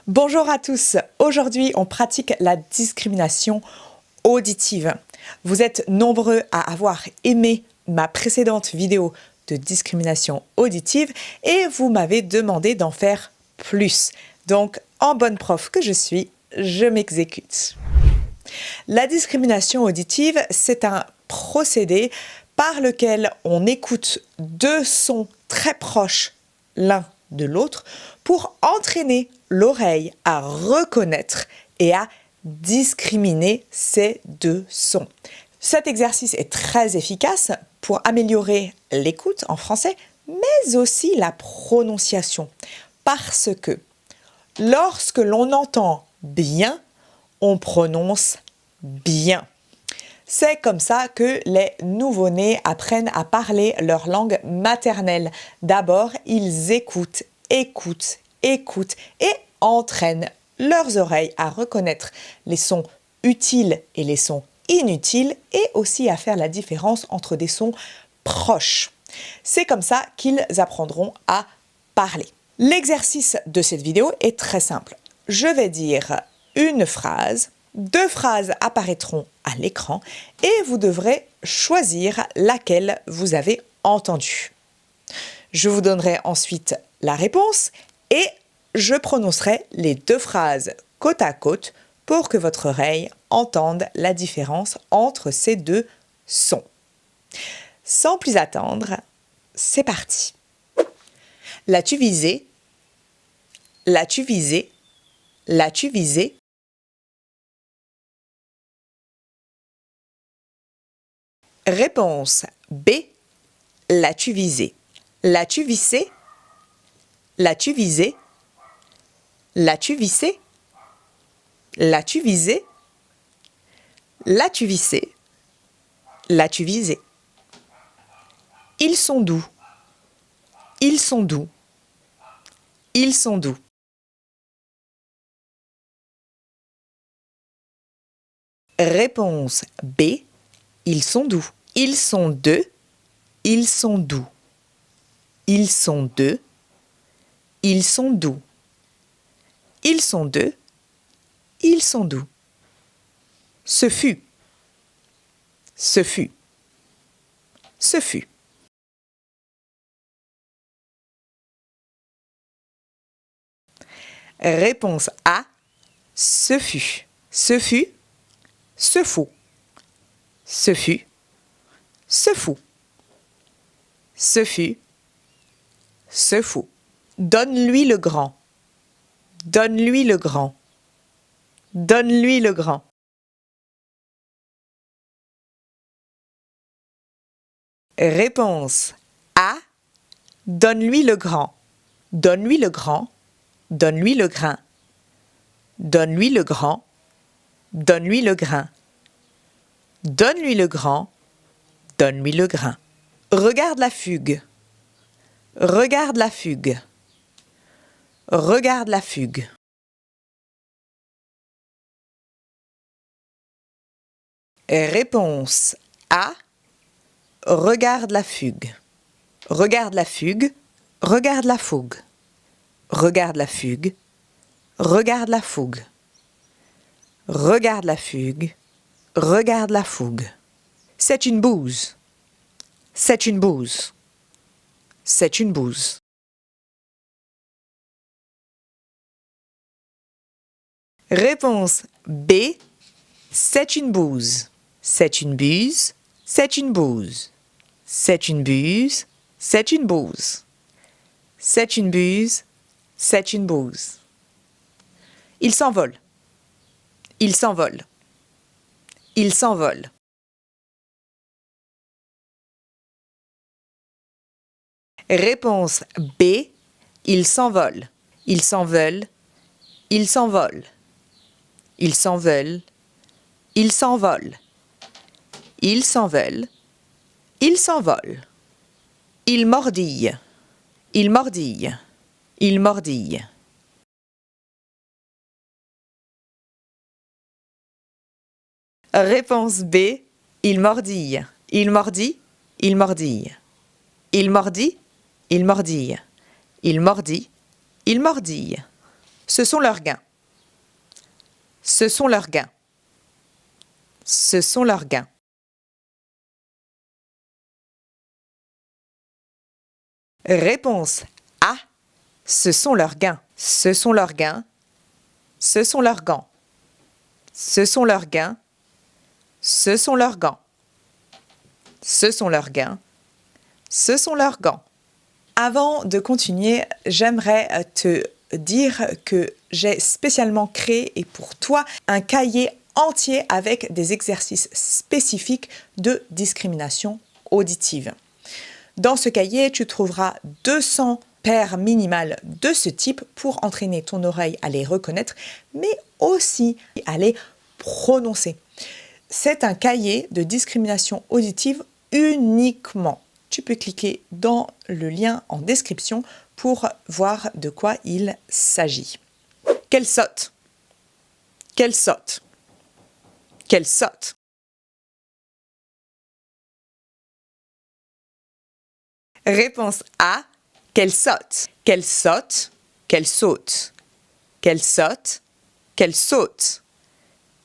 Bonjour à tous, aujourd'hui on pratique la discrimination auditive. Vous êtes nombreux à avoir aimé ma précédente vidéo de discrimination auditive et vous m'avez demandé d'en faire plus. Donc en bonne prof que je suis, je m'exécute. La discrimination auditive, c'est un procédé par lequel on écoute deux sons très proches l'un de l'autre pour entraîner l'oreille à reconnaître et à discriminer ces deux sons. Cet exercice est très efficace pour améliorer l'écoute en français, mais aussi la prononciation. Parce que lorsque l'on entend bien, on prononce bien. C'est comme ça que les nouveau-nés apprennent à parler leur langue maternelle. D'abord, ils écoutent et entraînent leurs oreilles à reconnaître les sons utiles et les sons inutiles et aussi à faire la différence entre des sons proches. C'est comme ça qu'ils apprendront à parler. L'exercice de cette vidéo est très simple. Je vais dire une phrase. Deux phrases apparaîtront à l'écran et vous devrez choisir laquelle vous avez entendue. Je vous donnerai ensuite la réponse et je prononcerai les deux phrases côte à côte pour que votre oreille entende la différence entre ces deux sons. Sans plus attendre, c'est parti. L'as-tu visé? L'as-tu visé? L'as-tu visé? Réponse B. L'as-tu visé? L'as-tu vissé? L'as-tu visé? L'as-tu vissé? L'as-tu visé? L'as-tu vissé? L'as-tu visé? Ils sont doux. Ils sont doux. Ils sont doux. Réponse B. Ils sont doux. Ils sont deux. Ils sont doux. Ils sont deux. Ils sont doux. Ils sont deux. Ils sont doux. Ce fut. Ce fut. Ce fut. Réponse A. Ce fut. Ce fut. Ce fou. Ce fut. Ce fou. Ce fut. Ce fou. Donne-lui le grand. Donne-lui le grand. Donne-lui le grand. Réponse A. Donne-lui le grand. Donne-lui le grand. Donne-lui le grain. Donne-lui le grand. Donne-lui le grain. Donne-lui le grand. Donne-lui le grain. Regarde la fugue. Regarde la fugue. Regarde la fugue. Réponse A. Regarde la fugue. Regarde la fugue. Regarde la fougue. Regarde la fugue. Regarde la fougue. Regarde la fugue. Regarde la fougue. C'est une bouse. C'est une bouse. C'est une bouse. Réponse B. C'est une bouse. C'est une buse. C'est une bouse. C'est une buse. C'est une bouse. C'est une buse. C'est une bouse. Il s'envole. Il s'envole. Il s'envole. Réponse B. Il s'envole. Ils s'envolent. Ils s'envolent. Ils s'envolent. Ils s'envolent. Ils s'envolent. Ils s'envolent. Il mordille. Il mordille. Il mordille. Réponse B. Il mordille. Il mordit. Il mordille. Il mordit. Il mordille. Il mordit. Il mordille. Ce sont leurs gains. Ce sont leurs gains. Ce sont leurs gains. Réponse A. Ce sont leurs gains. Ce sont leurs gains. Ce sont leurs gants. Ce sont leurs gains. Ce sont leurs gants. Ce sont leurs gains. Ce sont leurs gants. Avant de continuer, j'aimerais te dire que j'ai spécialement créé et pour toi un cahier entier avec des exercices spécifiques de discrimination auditive. Dans ce cahier, tu trouveras 200 paires minimales de ce type pour entraîner ton oreille à les reconnaître, mais aussi à les prononcer. C'est un cahier de discrimination auditive uniquement. Tu peux cliquer dans le lien en description pour voir de quoi il s'agit. Qu'elle saute. Qu'elle saute. Qu'elle saute. Réponse A. Qu'elle saute. Qu'elle saute. Qu'elle saute. Qu'elle saute. Qu'elle saute.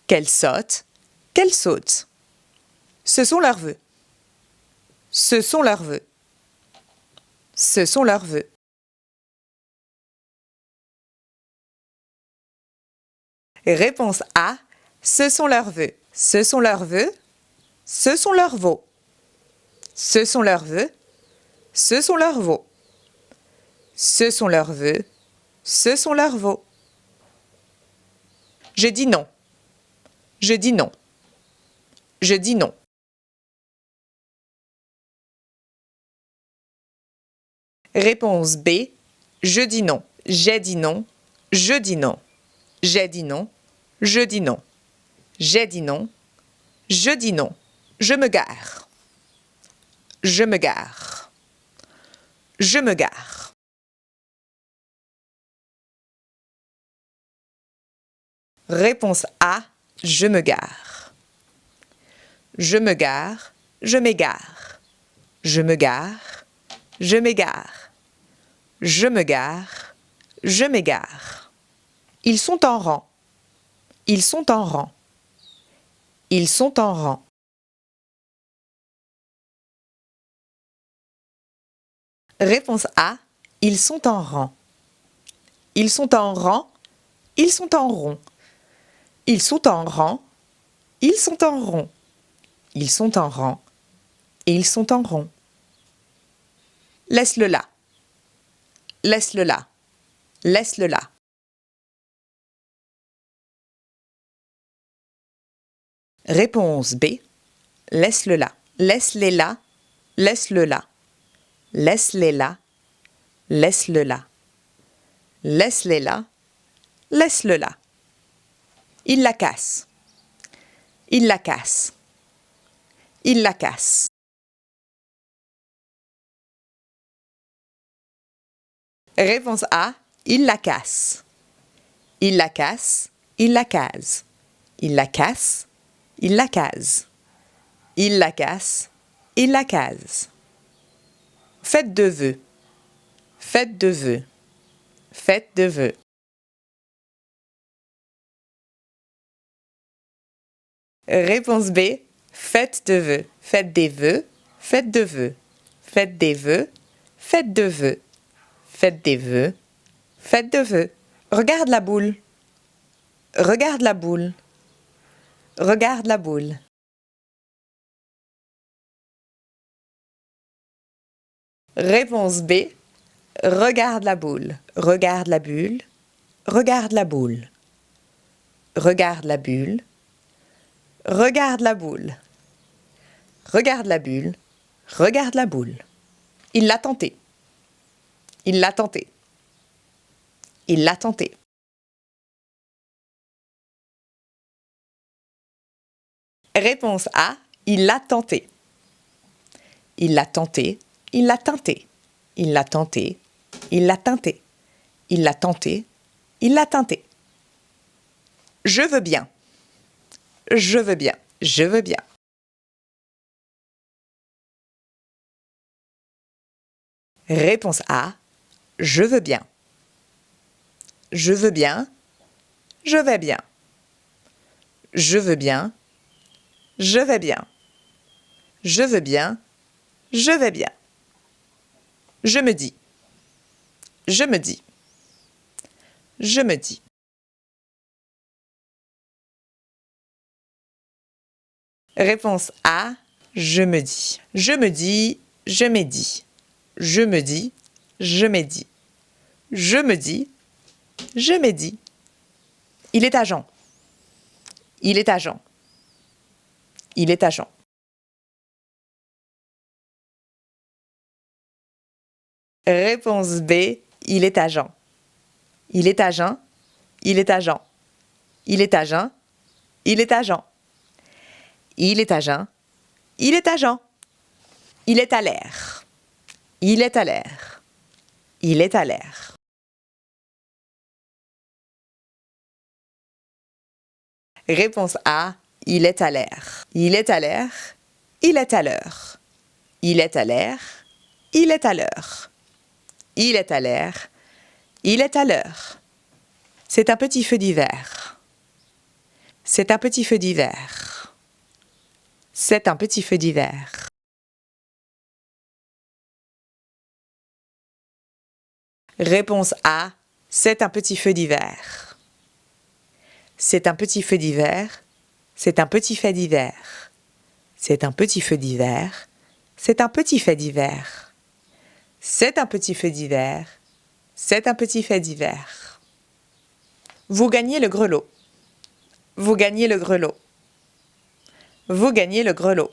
Qu'elle saute. Qu'elle saute. Ce sont leurs vœux. Ce sont leurs vœux. Ce sont leurs vœux. Réponse A. Ce sont leurs vœux. Ce sont leurs vœux. Ce sont leurs veaux. Ce sont leurs vœux. Ce sont leurs veaux. Ce sont leurs vœux. Ce sont leurs veaux. Je dis non. Je dis non. Je dis non. Réponse B. Je dis non. J'ai dit non. Je dis non. J'ai dit non. Je dis non. J'ai dit non. Je dis non. Je me gare. Je me gare. Je me gare. Réponse A. Je me gare. Je me gare. Je m'égare. Je me gare. Je m'égare. Je me gare. Je m'égare. Ils sont en rang. Ils sont en rang. Ils sont en rang. Réponse A. Ils sont en rang. Ils sont en rang. Ils sont en rond. Ils sont en rang. Ils sont en rond. Ils sont en rang. Et ils sont en rond. Laisse-le là. Laisse-le là. Laisse-le là. Réponse B. Laisse-le là. Laisse-les là. Laisse-le là. Laisse-les là. Laisse-le là. Laisse-les là. Laisse-le là. Il la casse. Il la casse. Il la casse. Réponse A. Il la casse. Il la casse. Il la case. Il la casse. Il la case. Il la casse. Il la case. Fête de vœux. Fête de vœux. Fête de vœux. Réponse B. Fête de vœux. Fête des vœux. Fête de vœux. Fête des vœux. Fête de vœux. Fête des vœux. Fête de vœux. Regarde la boule. Regarde la boule. Regarde la boule. Réponse B. Regarde la boule. Regarde la bulle. Regarde la boule. Regarde la bulle. Regarde la boule. Regarde la bulle. Regarde la boule. Il l'a tenté. Il l'a tenté. Il l'a tenté. Réponse A. Il l'a tenté. Il l'a tenté. Il l'a teinté. Il l'a tenté. Il l'a teinté. Il l'a tenté. Il l'a teinté. Je veux bien. Je veux bien. Je veux bien. Réponse A. Je veux bien. Je veux bien. Je vais bien. Je veux bien. Je vais bien. Je veux bien. Je vais bien. Je me dis. Je me dis. Je me dis. Réponse A. Je me dis. Je me dis. Je m'ai dit. Je me dis. Je m'ai dit. Je me dis. Je m'ai dit. Il est agent. Il est agent. Il est agent. Réponse B. Il est agent. Il est agent. Il est agent. Il est agent. Il est agent. Il est agent. Il est agent. Il est à l'air. Il est à l'air. Il est à l'air. Réponse A. Il est à l'air. Il est à l'air. Il est à l'heure. Il est à l'air. Il est à l'heure. Il est à l'air. Il est à l'heure. C'est un petit feu d'hiver. C'est un petit feu d'hiver. C'est un petit feu d'hiver. Réponse A. C'est un petit feu d'hiver. C'est un petit feu d'hiver. C'est un petit fait d'hiver. C'est un petit feu d'hiver. C'est un petit fait d'hiver. C'est un petit feu d'hiver. C'est un petit fait d'hiver. Vous gagnez le grelot. Vous gagnez le grelot. Vous gagnez le grelot.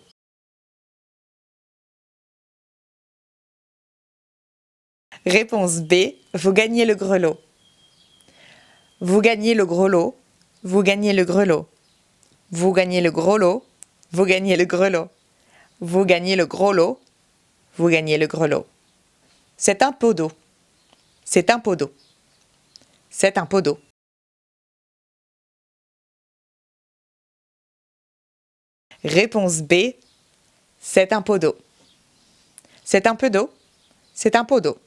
Réponse B. Vous gagnez le grelot. Vous gagnez le grelot. Vous gagnez le grelot. Vous gagnez le grelot. Vous gagnez le grelot. Vous gagnez le grelot. Vous gagnez le grelot. C'est un pot d'eau. C'est un pot d'eau. C'est un pot d'eau. Réponse B. C'est un pot d'eau. C'est un peu d'eau. C'est un pot d'eau.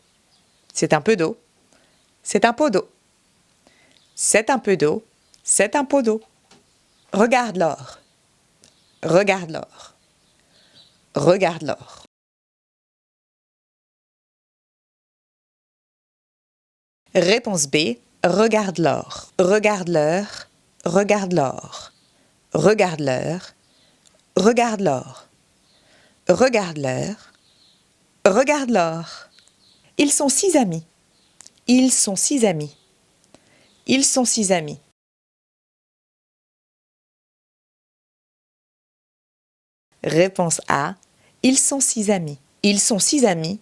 C'est un peu d'eau. C'est un pot d'eau. C'est un peu d'eau. C'est un pot d'eau. Regarde l'or. Regarde l'or. Regarde l'or. Réponse B. Regarde l'or. Regarde l'heure. Regarde l'or. Regarde l'heure. Regarde l'or. Regarde l'heure. Regarde l'or. Ils sont 6 amis. Ils sont 6 amis. Ils sont 6 amis. Réponse A. Ils sont 6 amis. Ils sont 6 amis.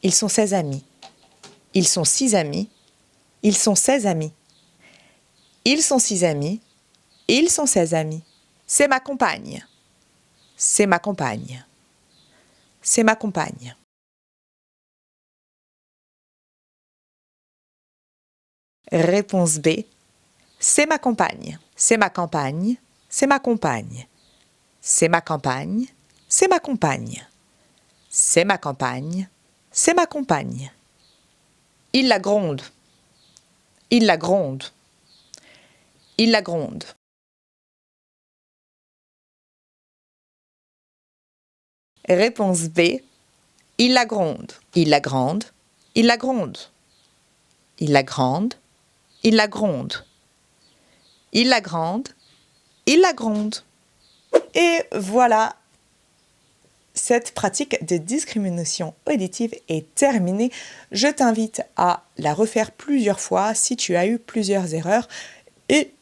Ils sont 16 amis. Ils sont 6 amis. Ils sont 16 amis. Ils sont 6 amis. Ils sont 16 amis. C'est ma compagne. C'est ma compagne. C'est ma compagne. Réponse B. C'est ma compagne. C'est ma campagne. C'est ma compagne. C'est ma campagne. C'est ma compagne. C'est ma campagne. C'est ma compagne. Il la gronde. Il la gronde. Il la gronde. Réponse B. Il la gronde. Il la gronde. Il la gronde. Il la gronde. Il la gronde. Il la gronde. Il la gronde. Et voilà, cette pratique de discrimination auditive est terminée. Je t'invite à la refaire plusieurs fois si tu as eu plusieurs erreurs. Et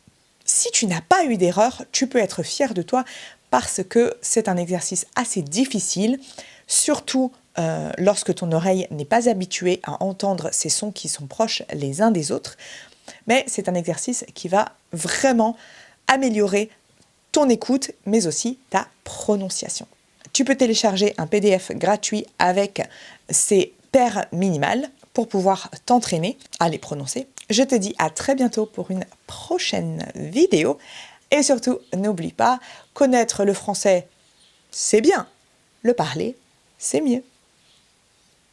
si tu n'as pas eu d'erreur, tu peux être fier de toi parce que c'est un exercice assez difficile, surtout lorsque ton oreille n'est pas habituée à entendre ces sons qui sont proches les uns des autres. Mais c'est un exercice qui va vraiment améliorer ton écoute, mais aussi ta prononciation. Tu peux télécharger un PDF gratuit avec ces paires minimales pour pouvoir t'entraîner à les prononcer. Je te dis à très bientôt pour une prochaine vidéo. Et surtout, n'oublie pas, connaître le français, c'est bien. Le parler, c'est mieux.